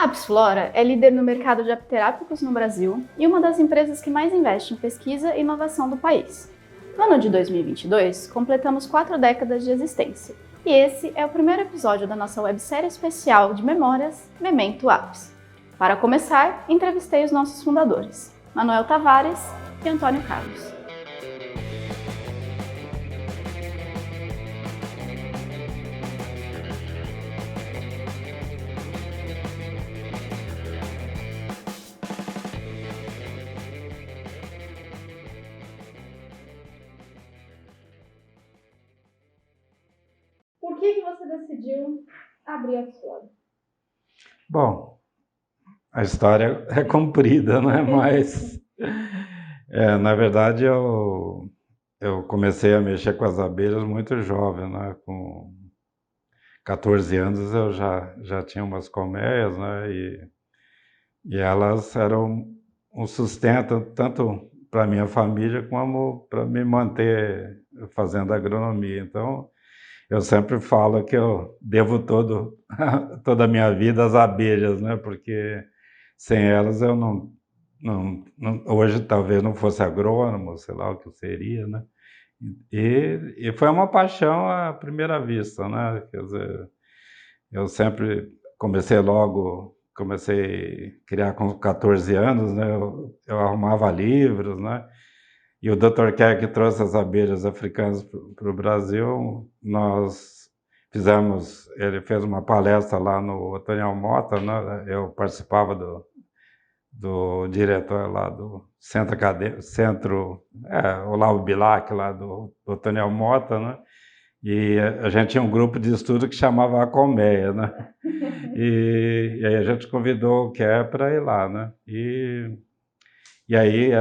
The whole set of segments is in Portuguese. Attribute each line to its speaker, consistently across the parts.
Speaker 1: A Apsflora é líder no mercado de apterápicos no Brasil e uma das empresas que mais investe em pesquisa e inovação do país. No ano de 2022, completamos 4 décadas de existência, e esse é o primeiro episódio da nossa websérie especial de memórias Memento Apps. Para começar, entrevistei os nossos fundadores, Manuel Tavares e Antônio Carlos. Por que você decidiu abrir a Apsflora?
Speaker 2: Bom, a história é comprida, né? Mas, na verdade, eu comecei a mexer com as abelhas muito jovem, né? Com 14 anos eu já tinha umas colmeias, né? E elas eram um sustento tanto para minha família como para me manter fazendo agronomia. Então, eu sempre falo que eu devo toda a minha vida às abelhas, né? Porque sem elas eu hoje talvez não fosse agrônomo, sei lá o que eu seria, né? E foi uma paixão à primeira vista, né? Quer dizer, eu sempre comecei a criar com 14 anos, né? Eu arrumava livros, né? E o Dr. Kerr, que trouxe as abelhas africanas para o Brasil, ele fez uma palestra lá no Otoniel Mota, né? Eu participava do diretor lá do centro acadêmico, Olavo Bilac, lá do Otoniel Mota, né? E a gente tinha um grupo de estudo que chamava A Colmeia, né? E aí a gente convidou o Kerr para ir lá, né? E aí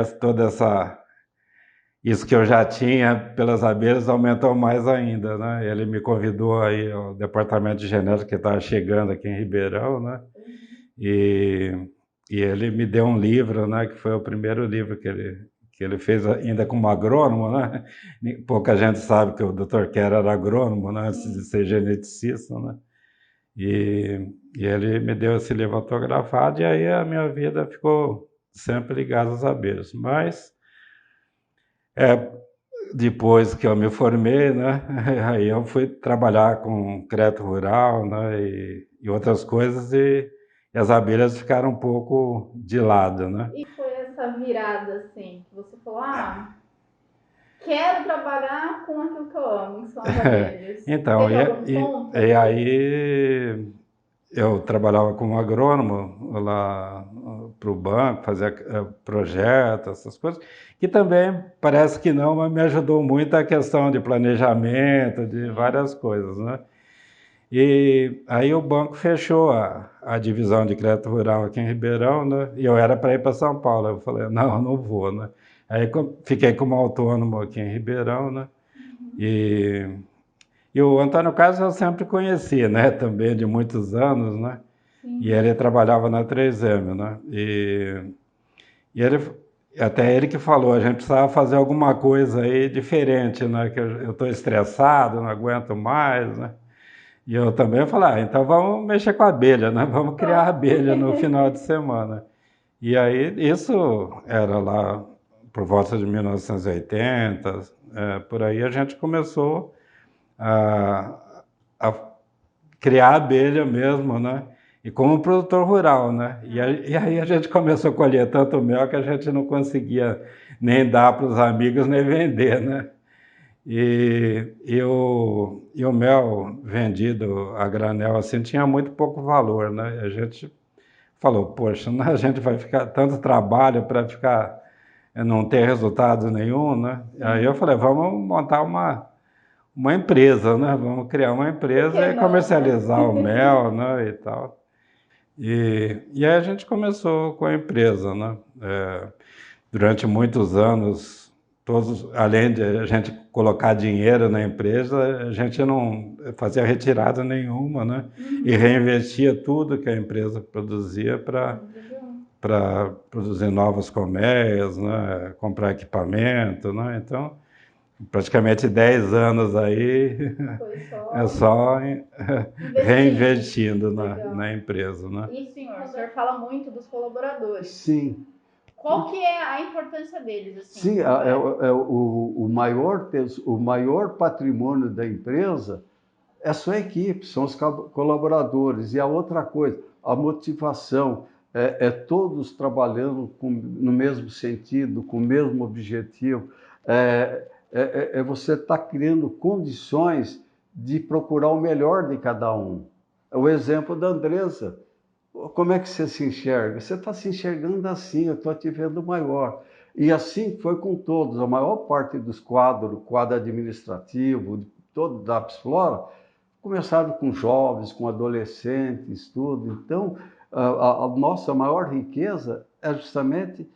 Speaker 2: isso que eu já tinha pelas abelhas aumentou mais ainda, né? Ele me convidou aí ao departamento de genética que estava chegando aqui em Ribeirão, né? E ele me deu um livro, né? Que foi o primeiro livro que ele fez ainda como agrônomo, né? Pouca gente sabe que o Dr. Kerr era agrônomo, né? Antes de ser geneticista, né? E ele me deu esse livro autografado e aí a minha vida ficou sempre ligada às abelhas. Mas depois que eu me formei, né, aí eu fui trabalhar com crédito rural, né, e outras coisas e as abelhas ficaram um pouco de lado, né.
Speaker 1: E foi essa virada, assim, que você falou, quero trabalhar com aquilo que eu amo, que são as abelhas.
Speaker 2: Então,
Speaker 1: Teve algum ponto?
Speaker 2: e aí eu trabalhava como agrônomo lá para o banco, fazia projetos, essas coisas, que também parece que não, mas me ajudou muito a questão de planejamento, de várias coisas, né? E aí o banco fechou a divisão de crédito rural aqui em Ribeirão, né? E eu era para ir para São Paulo. Eu falei, não vou, né? Aí fiquei como autônomo aqui em Ribeirão, né? E o Antônio Carlos eu sempre conheci, né? Também de muitos anos, né? E ele trabalhava na 3M, né? E até ele que falou, a gente precisava fazer alguma coisa aí diferente, né? Que eu estou estressado, não aguento mais, né? E eu também falei, então vamos mexer com a abelha, né? Vamos criar abelha no final de semana. E aí isso era lá por volta de 1980, por aí a gente começou a, a criar abelha mesmo, né? E como produtor rural, né? E aí a gente começou a colher tanto mel que a gente não conseguia nem dar para os amigos nem vender, né? E o mel vendido a granel assim tinha muito pouco valor, né? A gente falou, poxa, a gente vai ficar tanto trabalho para ficar não ter resultado nenhum, né? Aí eu falei, vamos montar uma empresa, né? Vamos criar uma empresa e comercializar o mel, né? E tal. E aí a gente começou com a empresa, né? Durante muitos anos, além de a gente colocar dinheiro na empresa, a gente não fazia retirada nenhuma, né? E reinvestia tudo que a empresa produzia para produzir novas colmeias, né? Comprar equipamento, né? Então, praticamente 10 anos aí, é só reinvestindo na empresa, né?
Speaker 1: E, senhor, o senhor fala muito dos colaboradores.
Speaker 3: Sim.
Speaker 1: Qual que é a importância deles? Assim,
Speaker 3: Sim, o maior patrimônio da empresa é a sua equipe, são os colaboradores. E a outra coisa, a motivação, todos trabalhando no mesmo sentido, com o mesmo objetivo. Você está criando condições de procurar o melhor de cada um. O exemplo da Andressa. Como é que você se enxerga? Você está se enxergando assim, eu estou te vendo maior. E assim foi com todos. A maior parte dos quadro administrativo, todo da Apsflora, começaram com jovens, com adolescentes, tudo. Então, a nossa maior riqueza é justamente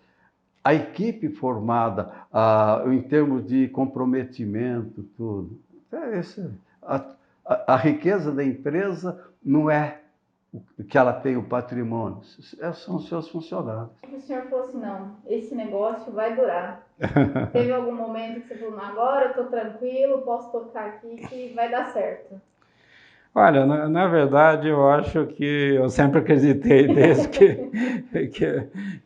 Speaker 3: a equipe formada, em termos de comprometimento, tudo. A riqueza da empresa não é que ela tem o patrimônio, são os seus funcionários.
Speaker 1: O senhor falou assim, não, esse negócio vai durar. Teve algum momento que você falou, agora eu estou tranquilo, posso tocar aqui que vai dar certo?
Speaker 2: Olha, na verdade, eu acho que eu sempre acreditei, desde que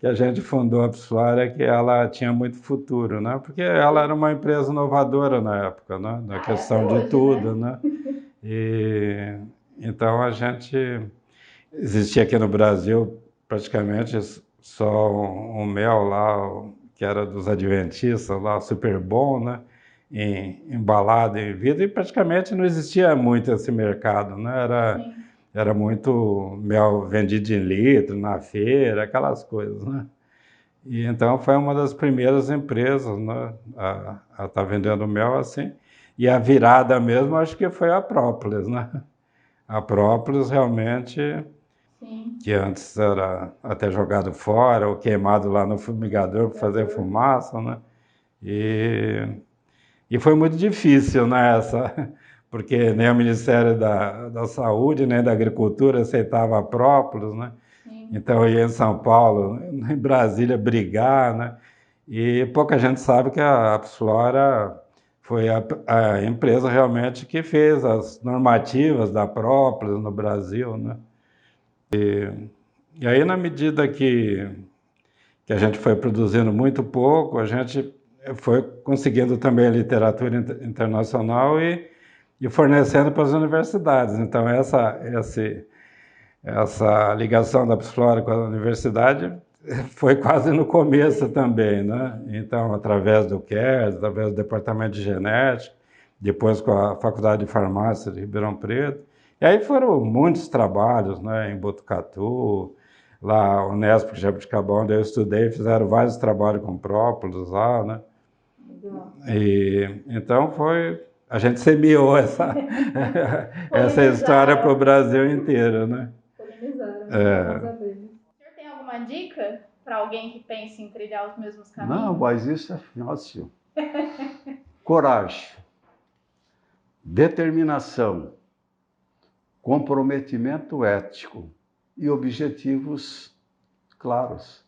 Speaker 2: a gente fundou a Apsflora, que ela tinha muito futuro, né? Porque ela era uma empresa inovadora na época, né? Na questão de tudo, né? E então a gente existia aqui no Brasil praticamente só um mel lá, que era dos adventistas lá, super bom, né? Embalado em vidro, e praticamente não existia muito esse mercado, né? Era muito mel vendido em litro, na feira, aquelas coisas, né? E então foi uma das primeiras empresas, né, a estar vendendo mel assim. E a virada mesmo, acho que foi a Própolis, né? A Própolis realmente,
Speaker 1: Sim.
Speaker 2: Que antes era até jogado fora ou queimado lá no fumigador para fazer fumaça, né? E foi muito difícil, né, porque nem o Ministério da Saúde, nem da Agricultura aceitava a Própolis, né?
Speaker 1: Sim.
Speaker 2: Então eu ia em São Paulo, em Brasília, brigar, né? E pouca gente sabe que a Apsflora foi a empresa realmente que fez as normativas da Própolis no Brasil, né? E aí, na medida que a gente foi produzindo muito pouco, a gente foi conseguindo também a literatura internacional e fornecendo para as universidades. Então, essa ligação da Apsflora com a universidade foi quase no começo também, né? Então, através do CARES, através do Departamento de Genética, depois com a Faculdade de Farmácia de Ribeirão Preto. E aí foram muitos trabalhos, né, em Botucatu, lá o Unesp de Jabuticabal, onde eu estudei, fizeram vários trabalhos com própolis lá, né? E então a gente semeou essa história para o Brasil inteiro, né?
Speaker 1: Polinizaram. O senhor tem alguma dica para alguém que pense em trilhar os mesmos caminhos?
Speaker 3: Não, mas isso é fácil. Coragem, determinação, comprometimento ético e objetivos claros.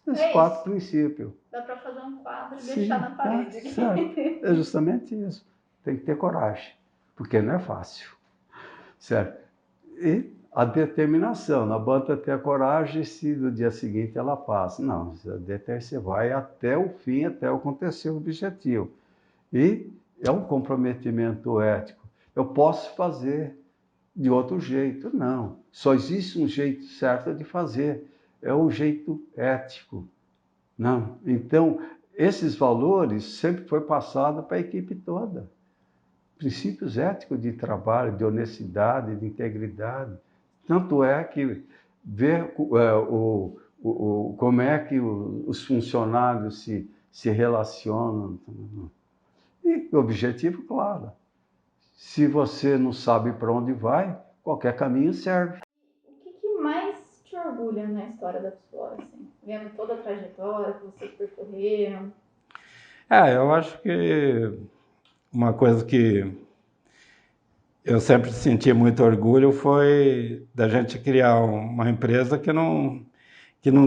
Speaker 3: Esses 4 princípios.
Speaker 1: Dá para fazer um quadro e deixar na parede.
Speaker 3: Certo. É justamente isso. Tem que ter coragem, porque não é fácil. Certo? E a determinação. Na banda ter a coragem, se no dia seguinte ela passa. Não, você vai até o fim, até acontecer o objetivo. E é um comprometimento ético. Eu posso fazer de outro jeito. Não. Só existe um jeito certo de fazer. É o jeito ético. Não. Então, esses valores sempre foi passado para a equipe toda. Princípios éticos de trabalho, de honestidade, de integridade. Tanto é que ver como é que os funcionários se relacionam. E o objetivo, claro. Se você não sabe para onde vai, qualquer caminho serve.
Speaker 1: O que mais te orgulha na história da Apsflora, assim? Vendo toda a trajetória que vocês percorreram?
Speaker 2: Eu acho que uma coisa que eu sempre senti muito orgulho foi da gente criar uma empresa que não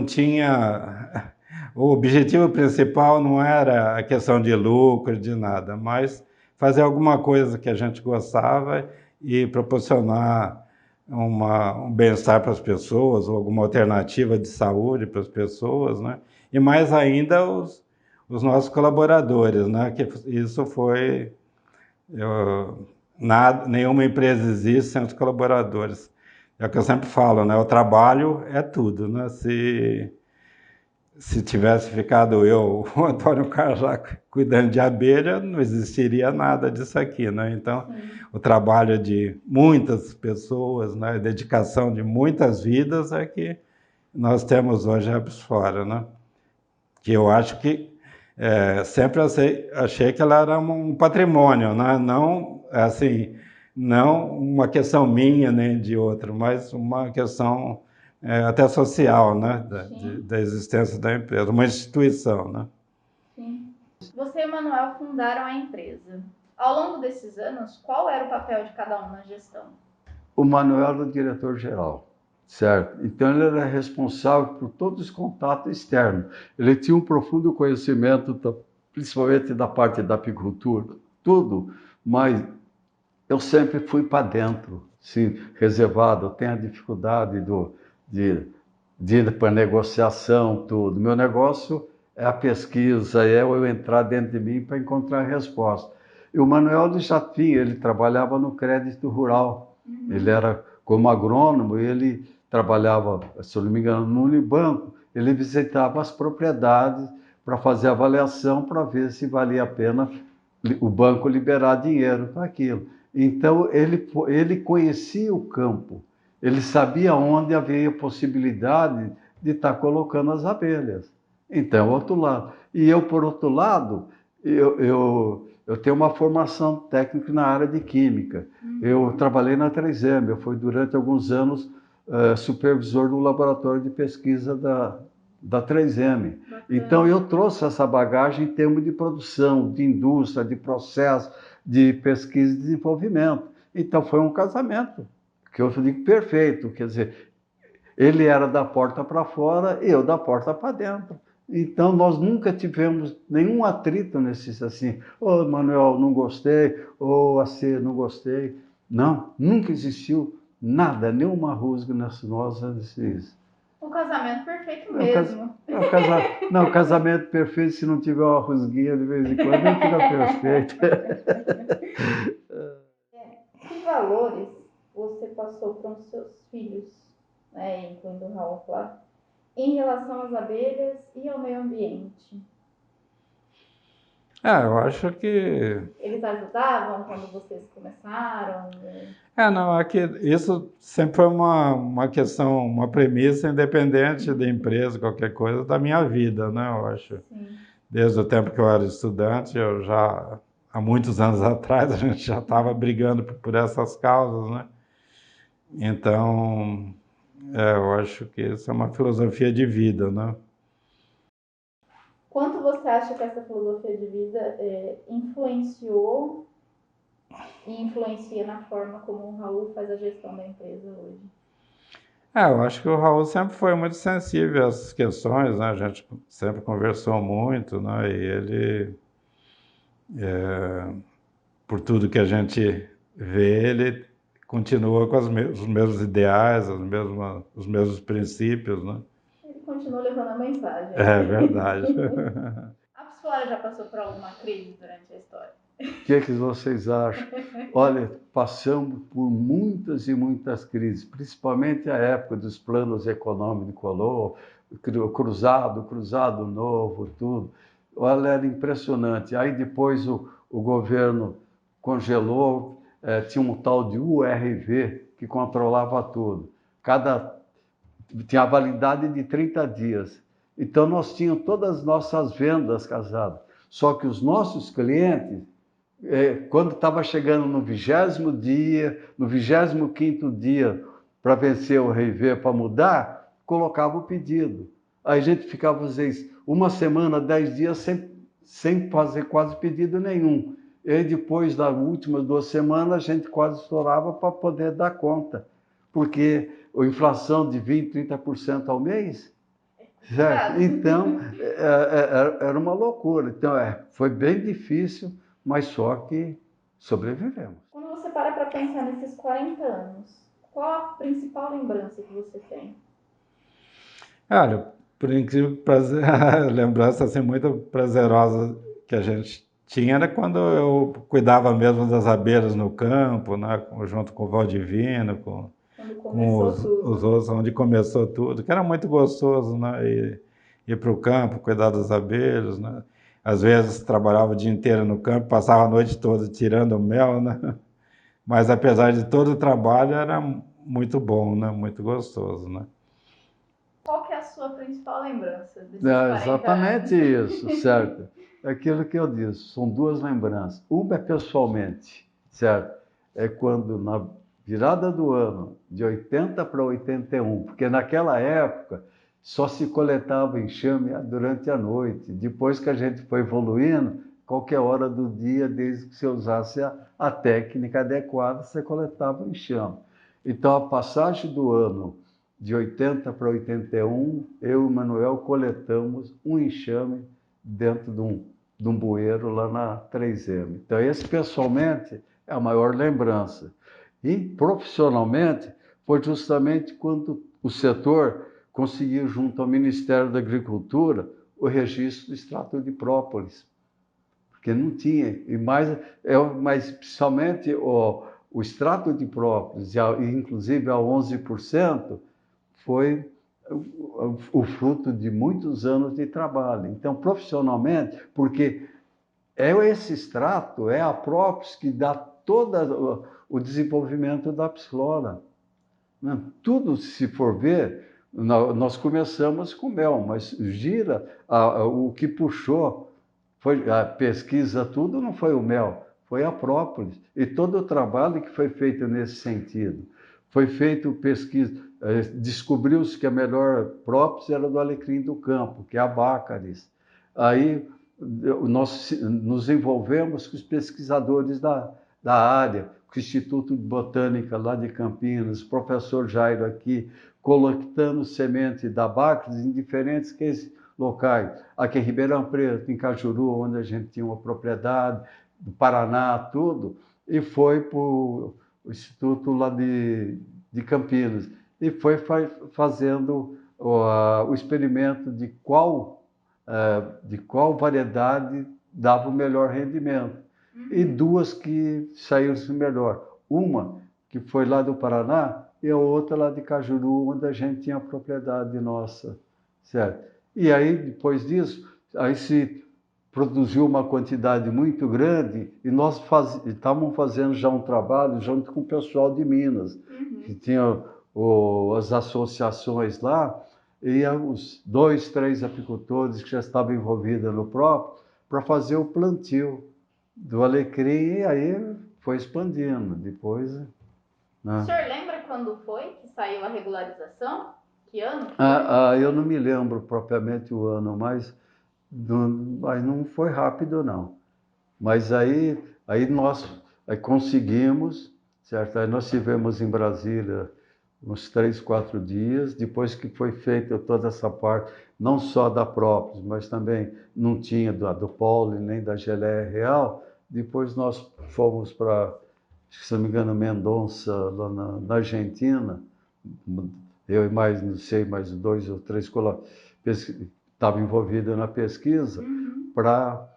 Speaker 2: tinha o objetivo principal não era a questão de lucro, de nada, mas fazer alguma coisa que a gente gostava e proporcionar um bem-estar para as pessoas, ou alguma alternativa de saúde para as pessoas, né? E mais ainda os nossos colaboradores, né? Que isso foi... nenhuma empresa existe sem os colaboradores. É o que eu sempre falo, né? O trabalho é tudo, né? Se tivesse ficado eu, o Antônio Carlos, lá cuidando de abelha, não existiria nada disso aqui, né? Então, o trabalho de muitas pessoas, né? A dedicação de muitas vidas é que nós temos hoje a Absfora, né? Que eu acho que sempre achei que ela era um patrimônio, né? Não, assim, não uma questão minha nem de outro, mas uma questão até social, né? Da existência da empresa, uma instituição, né?
Speaker 1: Sim. Você e o Manuel fundaram a empresa. Ao longo desses anos, qual era o papel de cada um na gestão?
Speaker 3: O Manuel era o diretor-geral, certo? Então ele era responsável por todos os contatos externos. Ele tinha um profundo conhecimento, principalmente da parte da apicultura, tudo, mas eu sempre fui para dentro, sim, reservado. Eu tenho a dificuldade de ir para negociação, tudo. Meu negócio é a pesquisa, é eu entrar dentro de mim para encontrar a resposta. E o Manuel ele trabalhava no crédito rural. Ele era como agrônomo, ele trabalhava, se eu não me engano, no Unibanco. Ele visitava as propriedades para fazer avaliação, para ver se valia a pena o banco liberar dinheiro para aquilo. Então, ele conhecia o campo, ele sabia onde havia possibilidade de estar colocando as abelhas. Então, outro lado. E eu, por outro lado, eu tenho uma formação técnica na área de química. Eu trabalhei na 3M, eu fui durante alguns anos supervisor do laboratório de pesquisa da 3M. Então, eu trouxe essa bagagem em termos de produção, de indústria, de processo, de pesquisa e desenvolvimento. Então, foi um casamento, que eu digo perfeito, quer dizer, ele era da porta para fora e eu da porta para dentro. Então, nós nunca tivemos nenhum atrito nesses assim, Manuel, não gostei, assim, não gostei. Não, nunca existiu nada, nenhuma rusga nessa nossa...
Speaker 1: Um casamento perfeito mesmo.
Speaker 3: Não, casamento perfeito, se não tiver uma rusguinha de vez em quando, não fica perfeito.
Speaker 1: Que valores você passou para os seus filhos, né, incluindo o Raul, claro, em relação às abelhas e ao meio ambiente?
Speaker 2: Eu acho que...
Speaker 1: Eles ajudavam quando vocês começaram?
Speaker 2: não, aqui, isso sempre foi uma questão, uma premissa independente da empresa, qualquer coisa, da minha vida, né, eu acho.
Speaker 1: Sim.
Speaker 2: Desde o tempo que eu era estudante, há muitos anos atrás, a gente já estava brigando por essas causas, né? Então, eu acho que isso é uma filosofia de vida, né?
Speaker 1: Quanto você acha que essa filosofia de vida influenciou e influencia na forma como o Raul faz a gestão da empresa hoje?
Speaker 2: Eu acho que o Raul sempre foi muito sensível a essas questões, né? A gente sempre conversou muito, né? E ele, por tudo que a gente vê, ele continua com os mesmos ideais, os mesmos princípios, né?
Speaker 1: Ele continua levando a mensagem.
Speaker 2: É verdade.
Speaker 1: A Absfora já passou por alguma crise durante a história?
Speaker 3: O que vocês acham? Olha, passamos por muitas e muitas crises, principalmente a época dos planos econômicos de Collor, cruzado novo, tudo. Olha, era impressionante. Aí depois o governo congelou, tinha um tal de URV que controlava tudo. Tinha a validade de 30 dias. Então nós tínhamos todas as nossas vendas casadas. Só que os nossos clientes, quando estava chegando no 20º dia, no 25º dia, para vencer o RV, para mudar, colocava o pedido. Aí a gente ficava, às vezes, uma semana, 10 dias, sem fazer quase pedido nenhum. E aí, depois das últimas 2 semanas, a gente quase estourava para poder dar conta. Porque a inflação de 20%, 30% ao mês certo? Então, era uma loucura. Então, foi bem difícil, mas só que sobrevivemos.
Speaker 1: Quando você para pensar nesses 40 anos, qual a principal lembrança que você tem?
Speaker 2: Olha, por incrível que pareça, a lembrança assim, muito prazerosa que a gente tinha era quando eu cuidava mesmo das abelhas no campo, né, junto com o Valdivino,
Speaker 1: Quando
Speaker 2: com
Speaker 1: começou
Speaker 2: os
Speaker 1: tudo.
Speaker 2: outros, onde começou tudo, que era muito gostoso, né, ir para o campo, cuidar das abelhas, né. Às vezes trabalhava o dia inteiro no campo, passava a noite toda tirando mel, né, mas apesar de todo o trabalho era muito bom, né, muito gostoso, né.
Speaker 1: Qual que é a sua principal lembrança desses
Speaker 3: É
Speaker 1: 40 anos?
Speaker 3: exatamente isso, certo? É aquilo que eu disse, são duas lembranças. Uma é pessoalmente, certo? É quando na virada do ano, de 80 para 81, porque naquela época só se coletava enxame durante a noite. Depois que a gente foi evoluindo, qualquer hora do dia, desde que você usasse a técnica adequada, você coletava enxame. Então, a passagem do ano de 80 para 81, eu e o Manuel coletamos um enxame dentro de um bueiro lá na 3M. Então, esse pessoalmente é a maior lembrança. E profissionalmente, foi justamente quando o setor conseguiu, junto ao Ministério da Agricultura, o registro do extrato de própolis. Porque não tinha. E mas principalmente o extrato de própolis, inclusive a 11%, foi o fruto de muitos anos de trabalho. Então, profissionalmente, porque é esse extrato, é a própolis que dá todo o desenvolvimento da psilora. Tudo, se for ver, nós começamos com mel, mas gira, o que puxou, foi a pesquisa, tudo não foi o mel, foi a própolis. E todo o trabalho que foi feito nesse sentido. Foi feito pesquisa, descobriu-se que a melhor própolis era do alecrim do campo, que é a Bácaris. Aí nós nos envolvemos com os pesquisadores da área, com o Instituto de Botânica lá de Campinas, o professor Jairo aqui, coletando semente da Bácaris em diferentes locais. Aqui em Ribeirão Preto, em Cajuru, onde a gente tinha uma propriedade, do Paraná, tudo, e foi para o Instituto lá de Campinas. E foi fazendo o experimento de qual variedade dava o melhor rendimento. E duas que saíram melhor. Uma que foi lá do Paraná e a outra lá de Cajuru, onde a gente tinha a propriedade nossa, certo? E aí, depois disso, aí se produziu uma quantidade muito grande e nós estávamos fazendo já um trabalho junto com o pessoal de Minas, que tinha as associações lá, e os 2, 3 apicultores que já estavam envolvidos no próprio, para fazer o plantio do alecrim, e aí foi expandindo. Depois,
Speaker 1: O
Speaker 3: né?
Speaker 1: senhor lembra quando foi que saiu a regularização? Que ano?
Speaker 3: Eu não me lembro propriamente o ano, mas não foi rápido, não. Mas aí nós conseguimos, certo? Aí nós estivemos em Brasília uns 3, 4 dias, depois que foi feita toda essa parte, não só da própolis, mas também não tinha do pólen, nem da geleia real. Depois nós fomos para, se não me engano, Mendonça, lá na Argentina. Eu e mais, não sei, mais 2 ou 3 estavam envolvidos na pesquisa para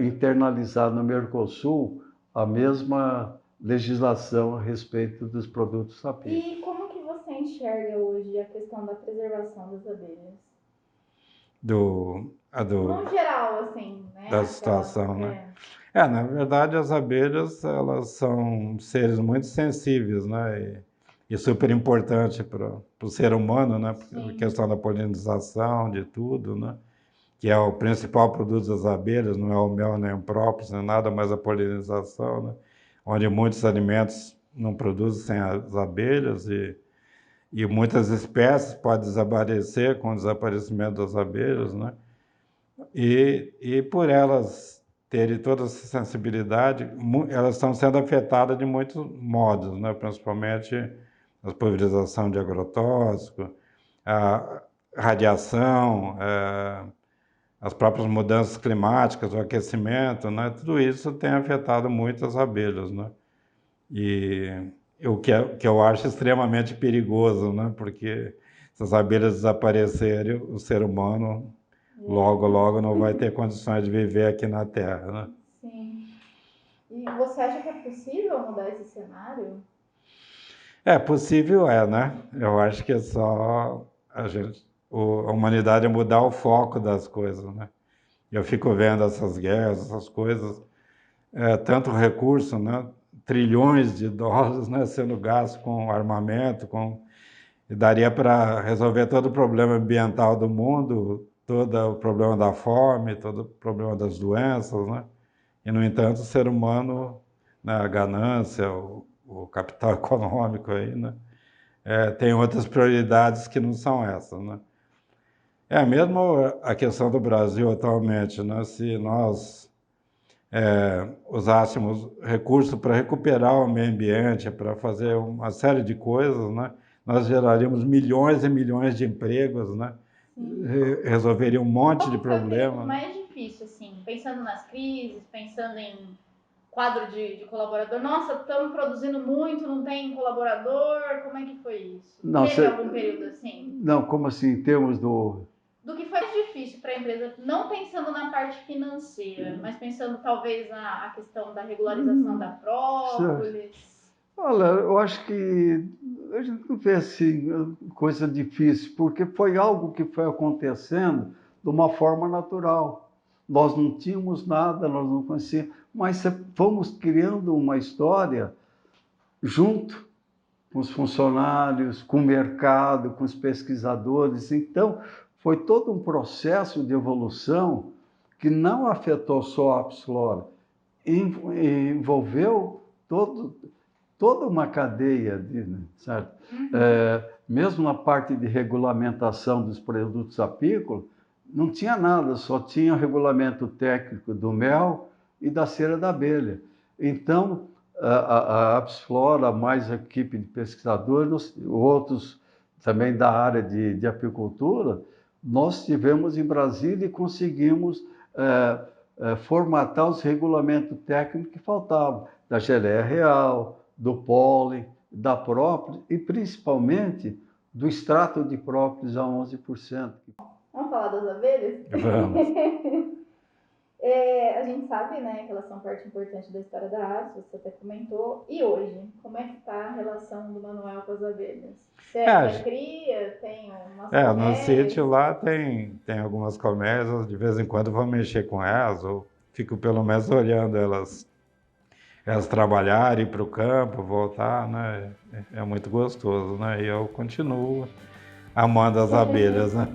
Speaker 3: internalizar no Mercosul a mesma legislação a respeito dos produtos apícolas.
Speaker 1: E como que você enxerga hoje a questão da preservação das abelhas? No geral, assim, né?
Speaker 2: Da situação, né? Na verdade, as abelhas, elas são seres muito sensíveis, né? E super importante para o ser humano, né? A questão da polinização, de tudo, né? Que é o principal produto das abelhas, não é o mel nem o próprio, nem nada, mas a polinização, né? Onde muitos alimentos não produzem sem as abelhas e muitas espécies podem desaparecer com o desaparecimento das abelhas, né? E por elas terem toda essa sensibilidade, elas estão sendo afetadas de muitos modos, né? Principalmente a pulverização de agrotóxico, radiação, as próprias mudanças climáticas, o aquecimento, né? Tudo isso tem afetado muito as abelhas, né? E que eu acho extremamente perigoso, né? Porque se as abelhas desaparecerem, o ser humano logo, logo não vai ter condições de viver aqui na Terra, né?
Speaker 1: Sim. E você acha que é possível mudar esse cenário?
Speaker 2: É possível, né? Eu acho que é só a humanidade mudar o foco das coisas, né? Eu fico vendo essas guerras, essas coisas, tanto recurso, né? Trilhões de dólares, né? Sendo gastos com armamento, e daria para resolver todo o problema ambiental do mundo, todo o problema da fome, todo o problema das doenças, né? E, no entanto, o ser humano, né, a ganância, o capital econômico aí, né? Tem outras prioridades que não são essas, né? Mesmo a questão do Brasil atualmente, né? Se nós usássemos recursos para recuperar o meio ambiente, para fazer uma série de coisas, né? Nós geraríamos milhões e milhões de empregos, né? Resolveria um monte de problemas.
Speaker 1: O mais difícil, assim, pensando nas crises, pensando em quadro de colaborador. Nossa, estamos produzindo muito, não tem colaborador. Como é que foi isso?
Speaker 3: Não,
Speaker 1: Teve algum período assim?
Speaker 3: Não, como assim, em termos do...
Speaker 1: Do que foi mais difícil para a empresa, não pensando na parte financeira, mas pensando talvez na questão da regularização da própolis.
Speaker 3: Olha, eu acho que a gente não vê assim coisa difícil, porque foi algo que foi acontecendo de uma forma natural. Nós não tínhamos nada, nós não conhecíamos, mas fomos criando uma história junto com os funcionários, com o mercado, com os pesquisadores. Então, foi todo um processo de evolução que não afetou só a Apsflora, envolveu toda uma cadeia, certo? Mesmo na parte de regulamentação dos produtos apícolas, não tinha nada, só tinha o regulamento técnico do mel e da cera da abelha. Então, a Apsflora, mais a equipe de pesquisadores, outros também da área de apicultura, nós estivemos em Brasília e conseguimos formatar os regulamentos técnicos que faltavam, da geleia real, do pólen, da própolis e principalmente do extrato de própolis a 11%.
Speaker 1: Vamos falar das abelhas?
Speaker 2: Vamos.
Speaker 1: A gente sabe, né, que elas são parte importante da história da arte, você até comentou. E hoje, como é que está a relação do Manuel com as abelhas? Você cria, tem umas colmeias?
Speaker 2: No sítio lá tem algumas colmeias, de vez em quando vou mexer com elas, ou fico pelo menos olhando elas trabalharem, ir para o campo, voltar, né? É muito gostoso, né? E eu continuo amando as abelhas, né?